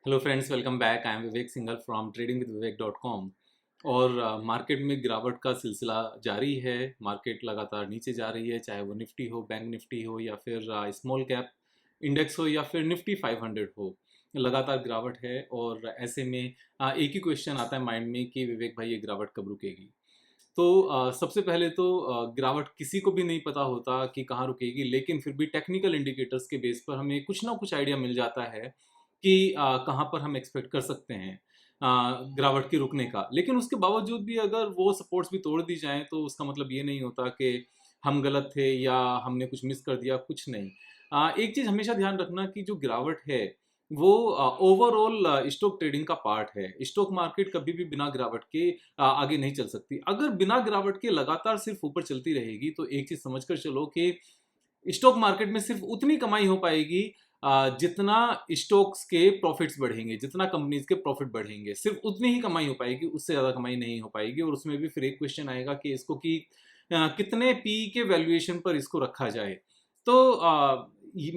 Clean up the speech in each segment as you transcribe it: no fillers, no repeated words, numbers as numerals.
Hello friends, welcome back. I am Vivek Singhal from tradingwithvivek.com। और market में गिरावट का सिलसिला जारी है। मार्केट लगातार नीचे जा रही है, चाहे वो निफ्टी हो, बैंक निफ्टी हो, या फिर स्मॉल कैप इंडेक्स हो, या फिर निफ्टी 500 हो। लगातार गिरावट है और ऐसे में एक ही क्वेश्चन आता है माइंड में कि विवेक भाई, ये गिरावट कब रुकेगी। तो सबसे पहले तो गिरावट किसी को भी नहीं पता होता कि कहाँ रुकेगी, लेकिन फिर भी टेक्निकल इंडिकेटर्स के बेस पर हमें कुछ ना कुछ आइडिया मिल जाता है कि कहाँ पर हम एक्सपेक्ट कर सकते हैं गिरावट के रुकने का। लेकिन उसके बावजूद भी अगर वो सपोर्ट्स भी तोड़ दी जाएं तो उसका मतलब ये नहीं होता कि हम गलत थे या हमने कुछ मिस कर दिया, कुछ नहीं। एक चीज़ हमेशा ध्यान रखना कि जो गिरावट है वो ओवरऑल स्टॉक ट्रेडिंग का पार्ट है। स्टॉक मार्केट कभी भी बिना गिरावट के आगे नहीं चल सकती। अगर बिना गिरावट के लगातार सिर्फ ऊपर चलती रहेगी तो एक चीज समझकर चलो कि स्टॉक मार्केट में सिर्फ उतनी कमाई हो पाएगी जितना स्टॉक्स के प्रॉफिट्स बढ़ेंगे, जितना कंपनीज के प्रॉफिट बढ़ेंगे, सिर्फ उतनी ही कमाई हो पाएगी, उससे ज्यादा कमाई नहीं हो पाएगी। और उसमें भी फिर एक क्वेश्चन आएगा कि इसको कि कितने पी के वैल्यूएशन पर इसको रखा जाए। तो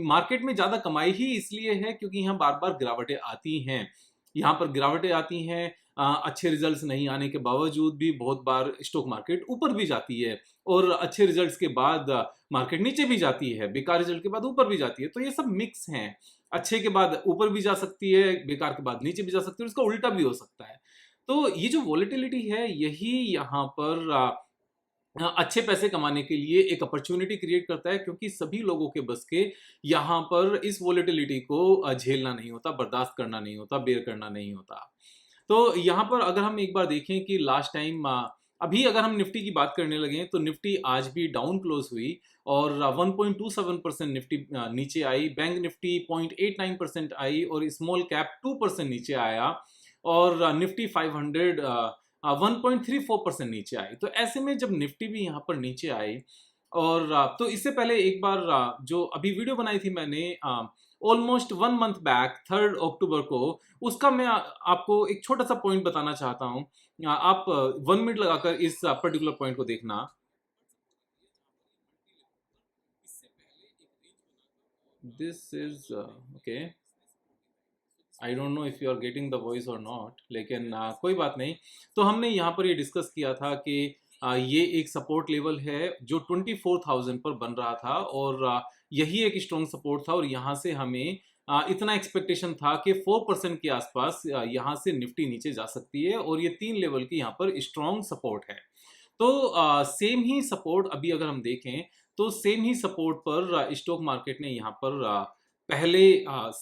मार्केट में ज्यादा कमाई ही इसलिए है क्योंकि यहाँ बार बार गिरावटें आती हैं। यहाँ पर गिरावटें आती हैं, अच्छे रिजल्ट्स नहीं आने के बावजूद भी बहुत बार स्टॉक मार्केट ऊपर भी जाती है, और अच्छे रिजल्ट्स के बाद मार्केट नीचे भी जाती है, बेकार रिजल्ट के बाद ऊपर भी जाती है। तो ये सब मिक्स हैं। अच्छे के बाद ऊपर भी जा सकती है, बेकार के बाद नीचे भी जा सकती है, और इसका उल्टा भी हो सकता है। तो ये जो वॉलेटिलिटी है, यही यहाँ पर अच्छे पैसे कमाने के लिए एक अपॉर्चुनिटी क्रिएट करता है, क्योंकि सभी लोगों के बस के यहाँ पर इस वॉलेटिलिटी को झेलना नहीं होता, बर्दाश्त करना नहीं होता, बेयर करना नहीं होता। तो यहाँ पर अगर हम एक बार देखें कि लास्ट टाइम अभी अगर हम निफ्टी की बात करने लगे तो निफ्टी आज भी डाउन क्लोज हुई और 1.27% निफ्टी नीचे आई। बैंक निफ्टी 0.89% आई और स्मॉल कैप 2% नीचे आया। और निफ्टी 500 1.34% नीचे आई। तो ऐसे में जब निफ्टी भी यहाँ पर नीचे आई, और तो इससे पहले एक बार जो अभी वीडियो बनाई थी मैंने ऑलमोस्ट 1 मंथ बैक 3 अक्टूबर को, उसका मैं आपको एक छोटा सा पॉइंट बताना चाहता हूँ। आप 1 मिनट लगाकर इस पर्टिकुलर पॉइंट को देखना। This is okay. I don't know if you are getting the voice or not, लेकिन कोई बात नहीं। तो हमने यहाँ पर ये डिस्कस किया था कि ये एक सपोर्ट लेवल है जो 24,000 पर बन रहा था, और यही एक स्ट्रॉन्ग सपोर्ट था। और यहाँ से हमें इतना एक्सपेक्टेशन था कि 4% के आसपास यहाँ से निफ्टी नीचे जा सकती है, और ये 3 लेवल की यहाँ पर स्ट्रॉन्ग सपोर्ट है। तो सेम ही सपोर्ट अभी अगर हम देखें तो सेम ही सपोर्ट पर स्टॉक मार्केट ने यहाँ पर पहले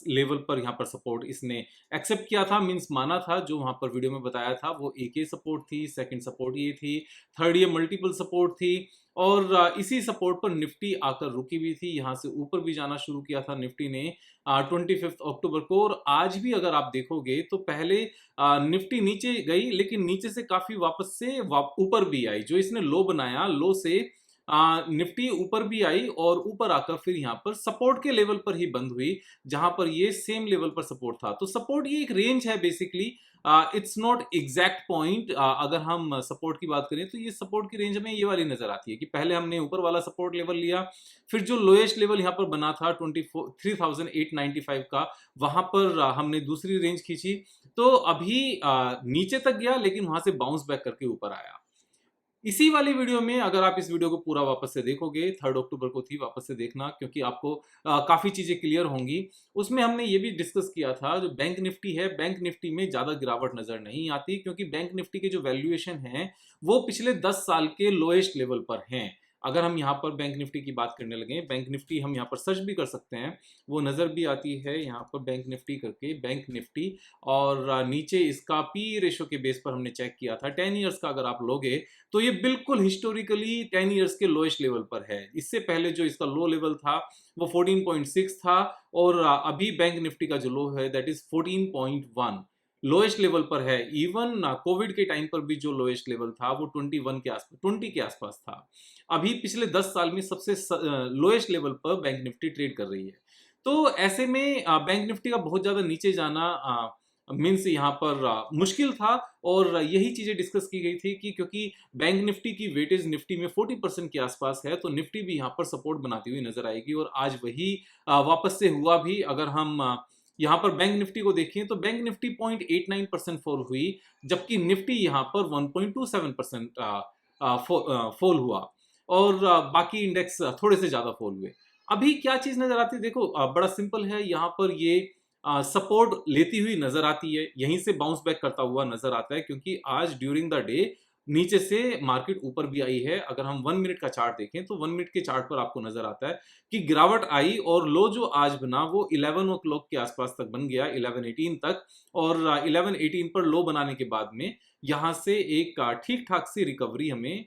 लेवल पर यहाँ पर सपोर्ट इसने एक्सेप्ट किया था, मींस माना था। जो वहां पर वीडियो में बताया था वो एक ही सपोर्ट थी, सेकंड सपोर्ट ये थी, थर्ड ये मल्टीपल सपोर्ट थी। और इसी सपोर्ट पर निफ्टी आकर रुकी हुई थी। यहाँ से ऊपर भी जाना शुरू किया था निफ्टी ने 25 अक्टूबर को। और आज भी अगर आप देखोगे तो पहले निफ्टी नीचे गई, लेकिन नीचे से काफी वापस से ऊपर भी आई। जो इसने लो बनाया, लो से निफ्टी ऊपर भी आई और ऊपर आकर फिर यहाँ पर सपोर्ट के लेवल पर ही बंद हुई, जहां पर ये सेम लेवल पर सपोर्ट था। तो सपोर्ट ये एक रेंज है basically, it's not exact point. अगर हम सपोर्ट की बात करें तो ये सपोर्ट की रेंज हमें ये वाली नजर आती है कि पहले हमने ऊपर वाला सपोर्ट लेवल लिया, फिर जो लोएस्ट लेवल यहाँ पर बना था 23,895 का, वहां पर हमने दूसरी रेंज खींची। तो अभी नीचे तक गया, लेकिन वहां से बाउंस बैक करके ऊपर आया। इसी वाली वीडियो में अगर आप इस वीडियो को पूरा वापस से देखोगे, 3 अक्टूबर को थी, वापस से देखना, क्योंकि आपको काफी चीजें क्लियर होंगी। उसमें हमने ये भी डिस्कस किया था, जो बैंक निफ्टी है, बैंक निफ्टी में ज्यादा गिरावट नजर नहीं आती, क्योंकि बैंक निफ्टी के जो वैल्यूएशन है वो पिछले 10 साल के लोएस्ट लेवल पर हैं। अगर हम यहाँ पर बैंक निफ्टी की बात करने लगे, बैंक निफ्टी हम यहाँ पर सर्च भी कर सकते हैं, वो नजर भी आती है यहाँ पर बैंक निफ्टी करके, बैंक निफ्टी। और नीचे इसका पी रेशो के बेस पर हमने चेक किया था 10 ईयर्स का। अगर आप लोगे तो ये बिल्कुल हिस्टोरिकली 10 ईयर्स के लोएस्ट लेवल पर है। इससे पहले जो इसका लो लेवल था वो 14.6 था, और अभी बैंक निफ्टी का जो लो है दैट इज 14.1, लोएस्ट लेवल पर है। इवन कोविड के टाइम पर भी जो लोएस्ट लेवल था वो 21 के आसपास, 20 के आसपास था। अभी पिछले 10 साल में सबसे लोएस्ट लेवल पर बैंक निफ्टी ट्रेड कर रही है। तो ऐसे में बैंक निफ्टी का बहुत ज्यादा नीचे जाना मीन्स यहाँ पर मुश्किल था। और यही चीजें डिस्कस की गई थी कि क्योंकि बैंक निफ्टी की वेटेज निफ्टी में 40% के आसपास है, तो निफ्टी भी यहाँ पर सपोर्ट बनाती हुई नजर आएगी। और आज वही वापस से हुआ भी। अगर हम यहाँ पर बैंक निफ्टी को देखें तो बैंक निफ्टी 0.89% फॉल हुई, जबकि निफ्टी यहाँ पर 1.27% फॉल हुआ, और बाकी इंडेक्स थोड़े से ज्यादा फॉल हुए। अभी क्या चीज नजर आती है, देखो बड़ा सिंपल है, यहाँ पर ये सपोर्ट लेती हुई नजर आती है, यहीं से बाउंस बैक करता हुआ नजर आता है, क्योंकि आज ड्यूरिंग द डे नीचे से मार्केट ऊपर भी आई है। अगर हम 1 मिनट का चार्ट देखें तो 1 मिनट के चार्ट पर आपको नजर आता है कि गिरावट आई, और लो जो आज बना वो 11 ओ क्लॉक के आसपास तक बन गया, 11:18 तक, और 11:18 पर लो बनाने के बाद में यहां से एक ठीक ठाक सी रिकवरी हमें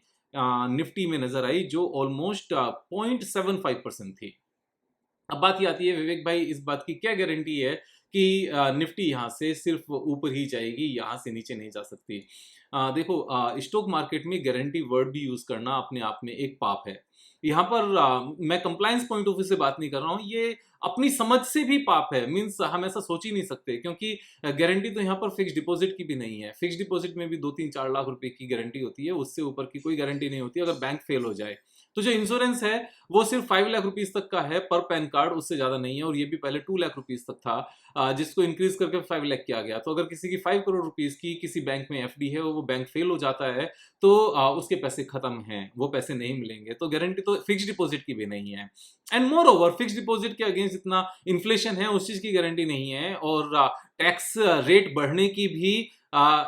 निफ्टी में नजर आई, जो ऑलमोस्ट 0.75% थी। अब बात ये आती है विवेक भाई, इस बात की क्या गारंटी है कि निफ्टी यहाँ से सिर्फ ऊपर ही जाएगी, यहाँ से नीचे नहीं जा सकती? देखो, स्टॉक मार्केट में गारंटी वर्ड भी यूज करना अपने आप में एक पाप है। यहाँ पर मैं कंप्लायंस पॉइंट ऑफ व्यू से बात नहीं कर रहा हूँ, ये अपनी समझ से भी पाप है। मीन्स हम ऐसा सोच ही नहीं सकते, क्योंकि गारंटी तो यहाँ पर फिक्स डिपॉजिट की भी नहीं है। फिक्स डिपॉजिट में भी 2-3-4 लाख रुपए की गारंटी होती है, उससे ऊपर की कोई गारंटी नहीं होती अगर बैंक फेल हो जाए। तो जो इंश्योरेंस है वो सिर्फ 5 लाख रुपीज तक का है पर पैन कार्ड, उससे ज्यादा नहीं है, और ये भी पहले 2 लाख रुपीज तक था, जिसको इंक्रीज करके 5 लाख किया गया। तो अगर किसी की 5 करोड़ रुपीज की किसी बैंक में एफडी है और वो बैंक फेल हो जाता है तो उसके पैसे खत्म हैं, वो पैसे नहीं मिलेंगे। तो गारंटी तो फिक्स डिपॉजिट की भी नहीं है, and more over fix deposit के अगेंस्ट इतना इन्फ्लेशन है, उस चीज की गारंटी नहीं है, और टैक्स रेट बढ़ने की भी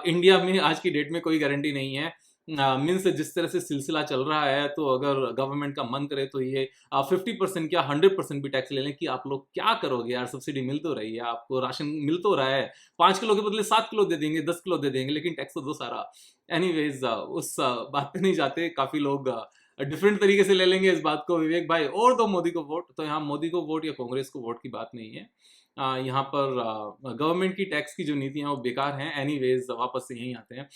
इंडिया में आज की डेट में कोई गारंटी नहीं है। मीन्स जिस तरह से सिलसिला चल रहा है, तो अगर गवर्नमेंट का मन करे तो ये 50% क्या 100% भी टैक्स ले लें कि आप लोग क्या करोगे यार, सब्सिडी मिल तो रही है, आपको राशन मिल तो रहा है, 5 किलो के बदले 7 किलो दे देंगे, 10 किलो दे देंगे, लेकिन टैक्स तो दो सारा। एनीवेज, उस बात पे नहीं जाते, काफी लोग डिफरेंट तरीके से ले लेंगे इस बात को विवेक भाई, और दो मोदी को वोट। तो यहाँ मोदी को वोट या कांग्रेस को वोट की बात नहीं है, यहाँ पर गवर्नमेंट की टैक्स की जो नीतियां वो बेकार हैं। एनीवेज, वापस से यहीं आते हैं।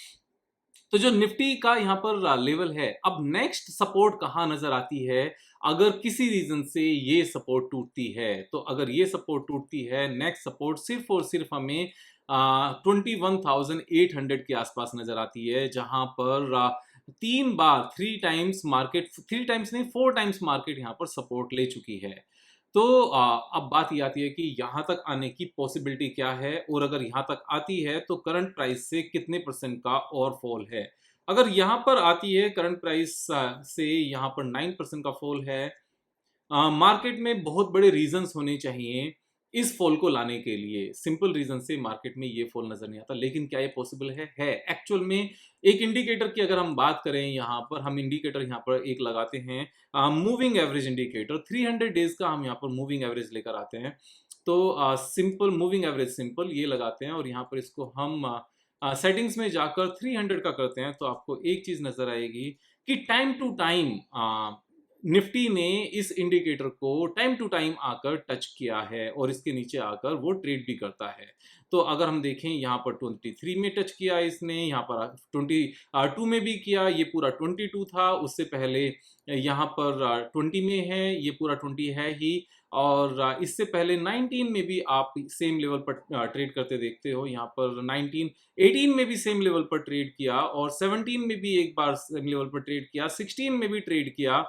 तो जो निफ्टी का यहाँ पर लेवल है, अब नेक्स्ट सपोर्ट कहाँ नजर आती है? अगर किसी रीजन से ये सपोर्ट टूटती है, तो अगर ये सपोर्ट टूटती है, नेक्स्ट सपोर्ट सिर्फ और सिर्फ हमें 21,800 के आसपास नजर आती है, जहां पर 3 बार 3 टाइम्स मार्केट, 3 टाइम्स नहीं 4 टाइम्स मार्केट यहाँ पर सपोर्ट ले चुकी है। तो अब बात ये आती है कि यहाँ तक आने की पॉसिबिलिटी क्या है, और अगर यहाँ तक आती है तो करंट प्राइस से कितने परसेंट का और फॉल है। अगर यहाँ पर आती है करंट प्राइस से यहाँ पर 9% का फॉल है, मार्केट में बहुत बड़े रीजंस होने चाहिए इस फॉल को लाने के लिए। सिंपल रीजन से मार्केट में ये फॉल नजर नहीं आता, लेकिन क्या ये पॉसिबल है एक्चुअल में। एक इंडिकेटर की अगर हम बात करें, यहाँ पर हम इंडिकेटर यहाँ पर एक लगाते हैं, मूविंग एवरेज इंडिकेटर, 300 डेज का हम यहाँ पर मूविंग एवरेज लेकर आते हैं। तो सिंपल मूविंग एवरेज, सिंपल ये लगाते हैं, और यहाँ पर इसको हम सेटिंग्स में जाकर 300 का करते हैं, तो आपको एक चीज नजर आएगी कि टाइम टू टाइम निफ्टी ने इस इंडिकेटर को टाइम टू टाइम आकर टच किया है, और इसके नीचे आकर वो ट्रेड भी करता है। तो अगर हम देखें, यहाँ पर 23 में टच किया इसने, यहाँ पर 22 में भी किया, ये पूरा 22 था, उससे पहले यहाँ पर 20 में है, ये पूरा 20 है ही, और इससे पहले 19 में भी आप सेम लेवल पर ट्रेड करते देखते हो। यहाँ पर 18 में भी सेम लेवल पर ट्रेड किया, और 17 में भी एक बार सेम लेवल पर ट्रेड किया, 16 में भी ट्रेड किया।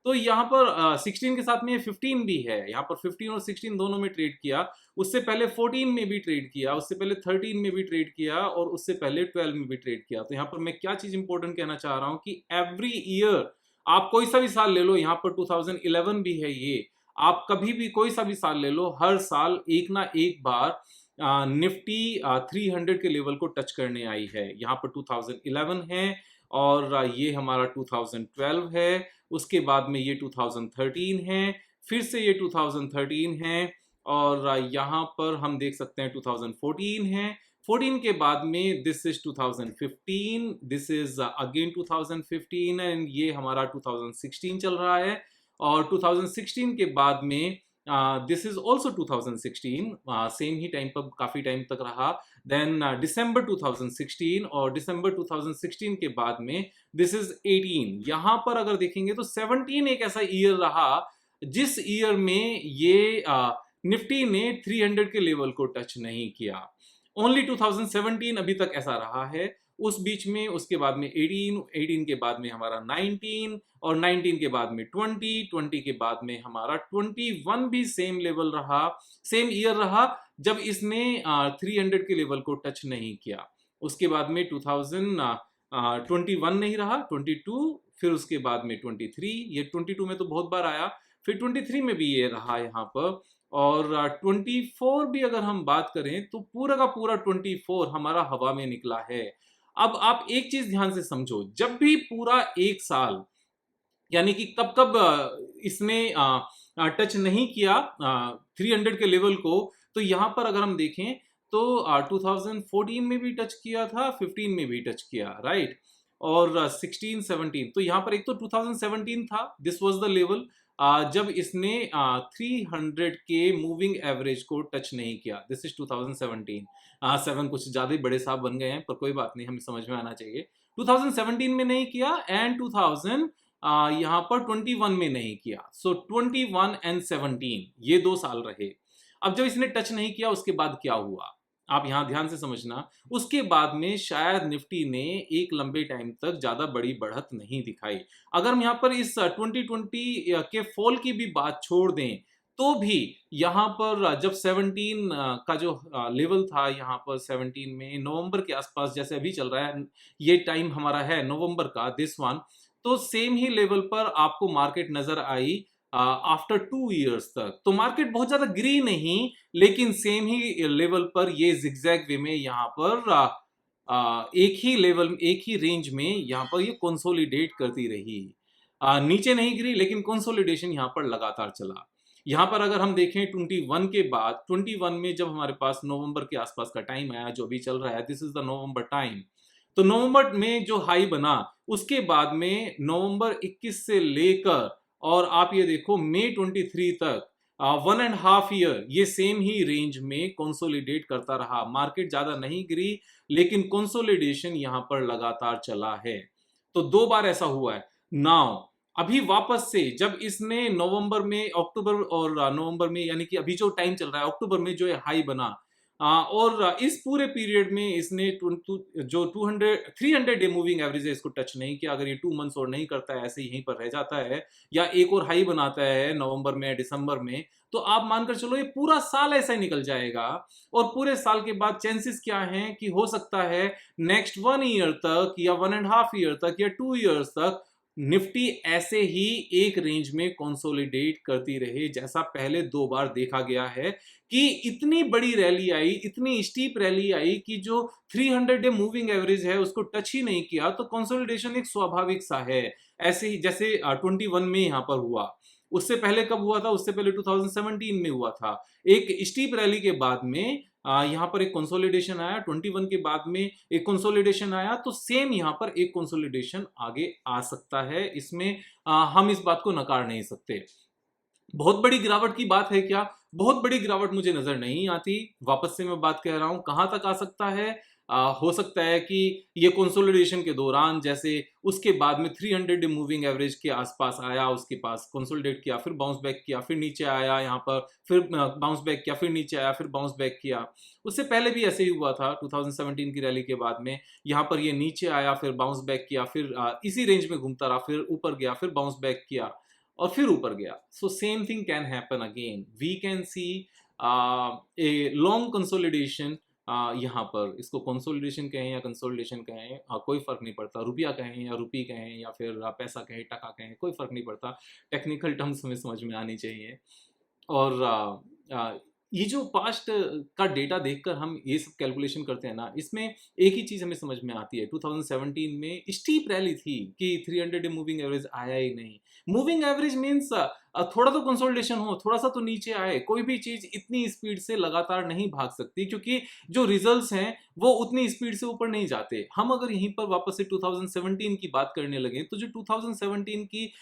तो यहाँ पर 16 के साथ में 15 भी है, यहाँ पर 15 और 16 दोनों में ट्रेड किया। उससे पहले 14 में भी ट्रेड किया, उससे पहले 13 में भी ट्रेड किया, और उससे पहले 12 में भी ट्रेड किया। तो यहाँ पर मैं क्या चीज इंपॉर्टेंट कहना चाह रहा हूँ कि एवरी ईयर आप कोई सा भी साल ले लो, यहाँ पर 2011 भी है, ये आप कभी भी कोई सा भी साल ले लो, हर साल एक ना एक बार निफ्टी 300 के लेवल को टच करने आई है। यहाँ पर 2011 है, और ये हमारा 2012 है, उसके बाद में ये 2013 है, फिर से ये 2013 है, और यहाँ पर हम देख सकते हैं 2014 है, 14 के बाद में this is 2015, this is again 2015, and ये हमारा 2016 चल रहा है, और 2016 के बाद में this is also 2016, same he time पर काफी टाइम तक रहा। देन दिसंबर 2016, और दिसंबर 2016 के बाद में दिस इज 18। यहाँ पर अगर देखेंगे तो 17 एक ऐसा ईयर रहा जिस ईयर में ये निफ्टी ने 300 के लेवल को टच नहीं किया। ओनली 2017 अभी तक ऐसा रहा है, उस बीच में उसके बाद में 18, 18 के बाद में हमारा 19 और 19 के बाद में 20, 20 के बाद में हमारा 21 भी सेम लेवल रहा, सेम ईयर रहा जब इसने 300 के लेवल को टच नहीं किया। उसके बाद में 2021 नहीं रहा, 22, फिर उसके बाद में 23, ये 22 में तो बहुत बार आया, फिर 23 में भी ये रहा यहाँ पर, और 24 भी अगर हम बात करें तो पूरा का पूरा 24 हमारा हवा में निकला है। अब आप एक चीज ध्यान से समझो, जब भी पूरा एक साल यानी कि कब कब इसने टच नहीं किया 300 के लेवल को, तो यहाँ पर अगर हम देखें तो 2014 में भी टच किया था, 15 में भी टच किया, राइट, और 16, 17, तो यहाँ पर एक तो 2017 था, दिस वाज द लेवल जब इसने 300 के मूविंग एवरेज को टच नहीं किया, दिस इज 2017। 7 कुछ ज्यादा ही बड़े साहब बन गए हैं, पर कोई बात नहीं, हमें समझ में आना चाहिए। 2017 में नहीं किया, एंड 2000 यहाँ पर 21 में नहीं किया। सो 21 एंड 17 ये 2 साल रहे। अब जब इसने टच नहीं किया उसके बाद क्या हुआ, आप यहां ध्यान से समझना। उसके बाद में शायद निफ्टी ने एक लंबे टाइम तक ज्यादा बड़ी बढ़त नहीं दिखाई। अगर हम यहाँ पर इस 2020 के फॉल की भी बात छोड़ दें तो भी यहाँ पर जब 17 का जो लेवल था, यहाँ पर 17 में नवंबर के आसपास, जैसे अभी चल रहा है ये टाइम हमारा है नवंबर का, दिस वन, तो सेम ही लेवल पर आपको मार्केट नजर आई आफ्टर 2 इयर्स तक। तो मार्केट बहुत ज्यादा गिरी नहीं, लेकिन सेम ही लेवल पर ये जिगजैग वे में यहाँ पर एक ही लेवल, एक ही रेंज में यहाँ पर ये कंसोलिडेट करती रही। नीचे नहीं गिरी, लेकिन कंसोलिडेशन यहाँ पर लगातार चला। यहाँ पर अगर हम देखें 21 के बाद, 21 में जब हमारे पास नवंबर के आसपास का टाइम आया, जो अभी चल रहा है, this is the November time, तो नवंबर में जो हाई बना, उसके बाद में नवंबर 21 से लेकर और आप ये देखो मई 23 तक 1.5 ईयर ये सेम ही रेंज में कंसोलिडेट करता रहा। मार्केट ज्यादा नहीं गिरी, लेकिन कंसोलिडेशन यहां पर लगातार चला है। तो 2 बार ऐसा हुआ है। नाउ अभी वापस से जब इसने नवंबर में, अक्टूबर और नवंबर में, यानी कि अभी जो टाइम चल रहा है अक्टूबर में जो हाई बना, और इस पूरे पीरियड में इसने जो 300 डे मूविंग एवरेज है इसको टच नहीं किया। अगर ये 2 मंथ्स और नहीं करता है, ऐसे यहीं पर रह जाता है या एक और हाई बनाता है नवंबर में, दिसंबर में, तो आप मानकर चलो ये पूरा साल ऐसा ही निकल जाएगा। और पूरे साल के बाद चांसेस क्या हैं कि हो सकता है नेक्स्ट 1 ईयर तक या 1.5 ईयर तक या 2 ईयर्स तक निफ्टी ऐसे ही एक रेंज में कंसोलिडेट करती रहे, जैसा पहले 2 बार देखा गया है कि इतनी बड़ी रैली आई, इतनी स्टीप रैली आई कि जो 300 डे मूविंग एवरेज है उसको टच ही नहीं किया। तो कंसोलिडेशन एक स्वाभाविक सा है, ऐसे ही जैसे 21 में यहां पर हुआ। उससे पहले कब हुआ था? उससे पहले 2017 में हुआ था। एक स्टीप रैली के बाद में यहाँ पर एक कंसोलिडेशन आया, 21 के बाद में एक कंसोलिडेशन आया, तो सेम यहाँ पर एक कंसोलिडेशन आगे आ सकता है। इसमें हम इस बात को नकार नहीं सकते। बहुत बड़ी गिरावट की बात है क्या? बहुत बड़ी गिरावट मुझे नजर नहीं आती। वापस से मैं बात कह रहा हूं, कहां तक आ सकता है? हो सकता है कि ये कंसोलिडेशन के दौरान, जैसे उसके बाद में 300 डे मूविंग एवरेज के आसपास आया, उसके पास कंसोलिडेट किया, फिर बाउंस बैक किया, फिर नीचे आया यहाँ पर, फिर बाउंस बैक किया, फिर नीचे आया, फिर बाउंस बैक किया। उससे पहले भी ऐसे ही हुआ था 2017 की रैली के बाद में, यहाँ पर ये नीचे आया, फिर बाउंस बैक किया, फिर इसी रेंज में घूमता रहा, फिर ऊपर गया, फिर बाउंस बैक किया और फिर ऊपर गया। So same thing can happen again. We can see a long consolidation. यहाँ पर इसको कंसोलिडेशन कहें या कंसोलिडेशन कहें, कोई फर्क नहीं पड़ता। रुपया कहें या रुपी कहें या फिर पैसा कहें, टका कहें, कोई फर्क नहीं पड़ता। टेक्निकल टर्म्स हमें समझ में आनी चाहिए। और ये जो पास्ट का डेटा देखकर हम ये सब कैलकुलेशन करते हैं ना, इसमें एक ही चीज हमें समझ में आती है। 2017 में स्टीप रैली थी कि 300 डे मूविंग एवरेज आया ही नहीं। मूविंग एवरेज मींस थोड़ा तो कंसोलिडेशन हो, थोड़ा सा तो नीचे आए। कोई भी चीज इतनी स्पीड से लगातार नहीं भाग सकती, क्योंकि जो रिजल्ट्स हैं वो उतनी स्पीड से ऊपर नहीं जाते। हम अगर यहीं पर वापस से 2017 की बात करने लगे, तो जो 2017 की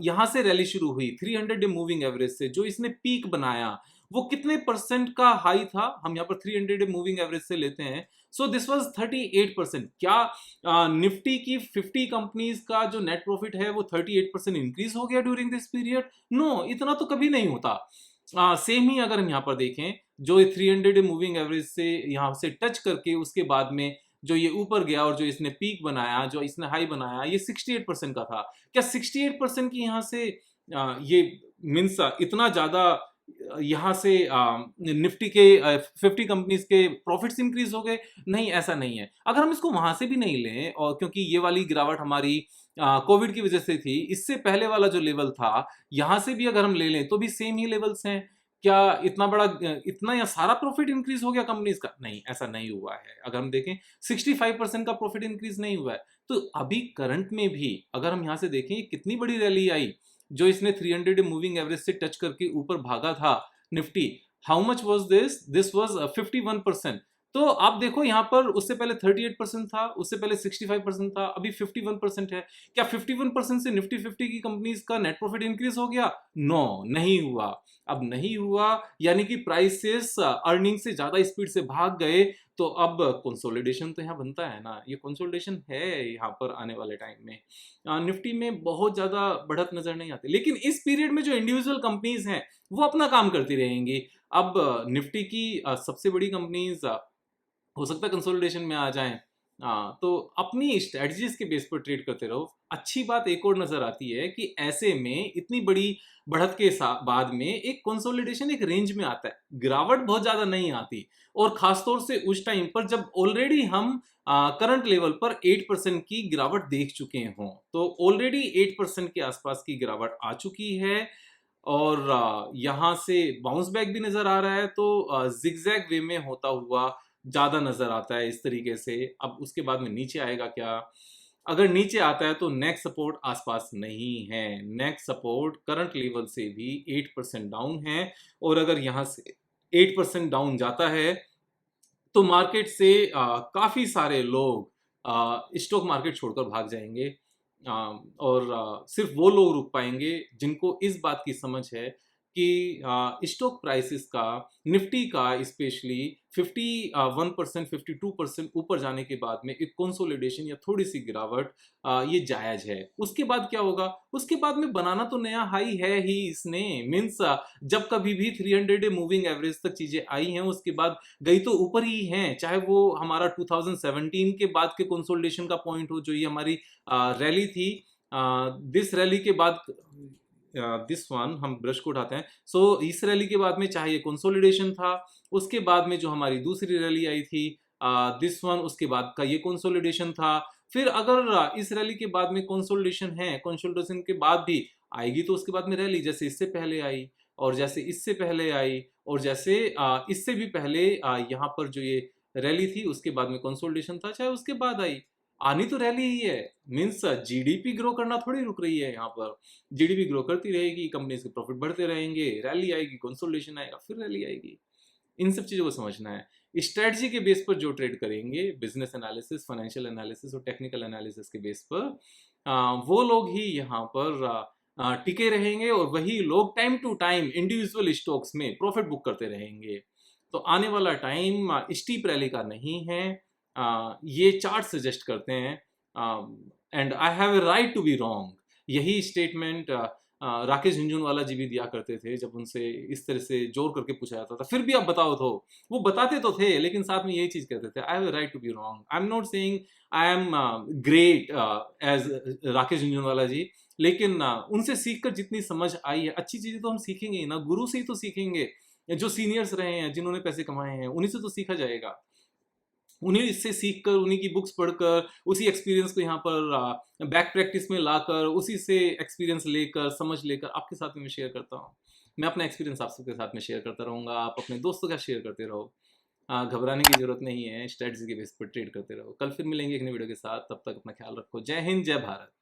यहाँ से रैली शुरू हुई 300 डे मूविंग एवरेज से, जो इसने पीक बनाया, वो कितने परसेंट का हाई था? हम यहाँ पर 300 डे मूविंग एवरेज से लेते हैं। So this was 38%। क्या निफ्टी की 50 कंपनीज का जो नेट प्रॉफिट है वो 38% इंक्रीज हो गया ड्यूरिंग दिस पीरियड? नो, इतना तो कभी नहीं होता। सेम ही अगर हम यहाँ पर देखें, जो 300 डे मूविंग एवरेज से यहाँ से टच करके उसके बाद में जो ये ऊपर गया और जो इसने पीक बनाया, जो इसने हाई बनाया, ये 68% का था। क्या 68% की यहाँ से ये मीन्स इतना ज़्यादा यहाँ से निफ्टी के 50 कंपनीज के प्रॉफिट्स इंक्रीज हो गए? नहीं, ऐसा नहीं है। अगर हम इसको वहां से भी नहीं लें, और क्योंकि ये वाली गिरावट हमारी कोविड की वजह से थी, इससे पहले वाला जो लेवल था, यहाँ से भी अगर हम ले लें तो भी सेम ही लेवल्स हैं। क्या इतना बड़ा इतना या सारा प्रॉफिट इंक्रीज हो गया कंपनीज का? नहीं, ऐसा नहीं हुआ है। अगर हम देखें 65% का प्रॉफिट इंक्रीज नहीं हुआ है। तो अभी करंट में भी अगर हम यहाँ से देखें, कितनी बड़ी रैली आई, जो इसने 300 मूविंग एवरेज से टच करके ऊपर भागा था Nifty. How much was this was 51%। तो आप देखो यहाँ पर उससे पहले 38% था, उससे पहले 65% था, अभी 51% है। क्या 51% से निफ्टी 50 की कंपनीज का नेट प्रॉफिट इंक्रीज हो गया? नो, नहीं हुआ। अब नहीं हुआ यानी कि प्राइसेस अर्निंग से ज्यादा स्पीड से भाग गए, तो अब कंसोलिडेशन तो यहाँ बनता है ना। ये कंसोलिडेशन है यहाँ पर आने वाले टाइम में। निफ्टी में बहुत ज्यादा बढ़त नजर नहीं आती, लेकिन इस पीरियड में जो इंडिविजुअल कंपनीज हैं वो अपना काम करती रहेंगी। अब निफ्टी की सबसे बड़ी कंपनीज हो सकता है कंसोलिडेशन में आ जाएं। तो अपनी स्ट्रेटजीज के बेस पर ट्रेड करते रहो। अच्छी बात एक और नजर आती है कि ऐसे में इतनी बड़ी बढ़त के बाद में एक कंसोलिडेशन एक रेंज में आता है, गिरावट बहुत ज्यादा नहीं आती। और खासतौर से उस टाइम पर जब ऑलरेडी हम करंट लेवल पर 8% की गिरावट देख चुके हों, तो ऑलरेडी 8% के आसपास की गिरावट आ चुकी है और यहाँ से बाउंस बैक भी नजर आ रहा है। तो जिगजैग वे में होता हुआ ज्यादा नजर आता है इस तरीके से। अब उसके बाद में नीचे आएगा क्या? अगर नीचे आता है तो नेक्स्ट सपोर्ट आसपास नहीं है। नेक्स्ट सपोर्ट करंट लेवल से भी 8% डाउन है, और अगर यहाँ से 8% डाउन जाता है तो मार्केट से काफी सारे लोग स्टॉक मार्केट छोड़कर भाग जाएंगे। और सिर्फ वो लोग रुक पाएंगे जिनको इस बात की समझ है कि स्टॉक प्राइसेस का, निफ्टी का स्पेशली 51% 52% ऊपर जाने के बाद में एक कंसोलिडेशन या थोड़ी सी गिरावट ये जायज है। उसके बाद क्या होगा? उसके बाद में बनाना तो नया हाई है ही इसने। मीन्स जब कभी भी 300 मूविंग एवरेज तक चीजें आई हैं, उसके बाद गई तो ऊपर ही हैं, चाहे वो हमारा 2017 के बाद के कंसोलिडेशन का पॉइंट हो, जो ये हमारी रैली थी। दिस रैली के बाद दिस वन हम ब्रश को उठाते हैं। सो इस रैली के बाद में चाहे ये कंसोलिडेशन था, उसके बाद में जो हमारी दूसरी रैली आई थी दिस वन, उसके बाद का ये कंसोलिडेशन था। फिर अगर इस रैली के बाद में कंसोलिडेशन है, कंसोलिडेशन के बाद भी आएगी तो उसके बाद में रैली, जैसे इससे पहले आई और जैसे इससे पहले आई और जैसे इससे भी पहले यहाँ पर जो ये रैली थी उसके बाद में कंसोलिडेशन था, चाहे उसके बाद आई, आनी तो रैली ही है। मीन्स जीडीपी ग्रो करना थोड़ी रुक रही है। यहाँ पर जीडीपी ग्रो करती रहेगी, कंपनीज के प्रॉफिट बढ़ते रहेंगे, रैली आएगी, कंसोलिडेशन आएगा, फिर रैली आएगी। इन सब चीजों को समझना है। स्ट्रेटजी के बेस पर जो ट्रेड करेंगे, बिजनेस एनालिसिस, फाइनेंशियल एनालिसिस और टेक्निकल एनालिसिस के बेस पर, वो लोग ही यहाँ पर टिके रहेंगे और वही लोग time to time individual stocks में प्रॉफिट बुक करते रहेंगे। तो आने वाला टाइम स्टीप रैली का नहीं है। ये चार्ट सजेस्ट करते हैं and I have a right to be wrong. यही स्टेटमेंट राकेश झुनझुनवाला जी भी दिया करते थे जब उनसे इस तरह से जोर करके पूछा जाता था, फिर भी आप बताओ। तो वो बताते तो थे, लेकिन साथ में यही चीज कहते थे, I have a right to be wrong. I am not saying I am great as Rakesh Jhunjhunwala ji, लेकिन उनसे सीखकर जितनी समझ आई है, अच्छी चीजें तो हम सीखेंगे ही ना, गुरु से ही तो सीखेंगे। जो सीनियर्स रहे हैं, जिन्होंने पैसे कमाए हैं, उन्हीं से तो सीखा जाएगा। उन्हीं से सीखकर, उन्हीं की बुक्स पढ़कर, उसी एक्सपीरियंस को यहाँ पर बैक प्रैक्टिस में लाकर, उसी से एक्सपीरियंस लेकर, समझ लेकर आपके साथ में मैं शेयर करता हूँ। मैं अपना एक्सपीरियंस आप सबके साथ में शेयर करता रहूँगा, आप अपने दोस्तों का शेयर करते रहो। घबराने की जरूरत नहीं है, स्ट्रेटजी के बेस पर ट्रेड करते रहो। कल फिर मिलेंगे एक नई वीडियो के साथ, तब तक अपना ख्याल रखो। जय हिंद, जय भारत।